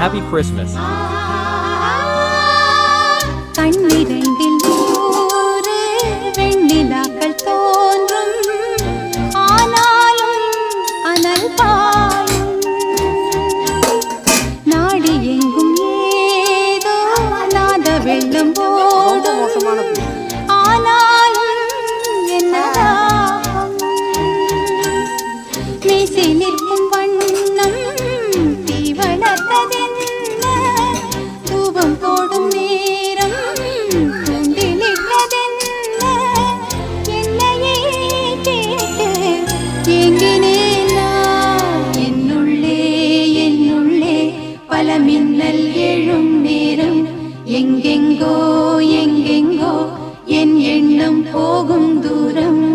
Happy Christmas. கண்ணிரண்டில் நூறு வெண்ணிலாக்கள் தோன்றும், ஆனாலும் அனல் பாயும். நாடி எங்கும் ஏதோ நாத வெள்ளம் ஓடும், ஆனாலும் என்னதாகும். மீசை நிற்கும் வண்ணம் தீ வளர்த்ததென்ன, தூபம் போடும் நேரம் கொண்டிலிட்டதென்ன. என்னையே கேட்டு ஏங்கினேன் நான். என்னுள்ளே என்னுள்ளே பல மின்னல் எழும் நேரம், எங்கெங்கோ எங்கெங்கோ என் எண்ணம் போகும் தூரம்.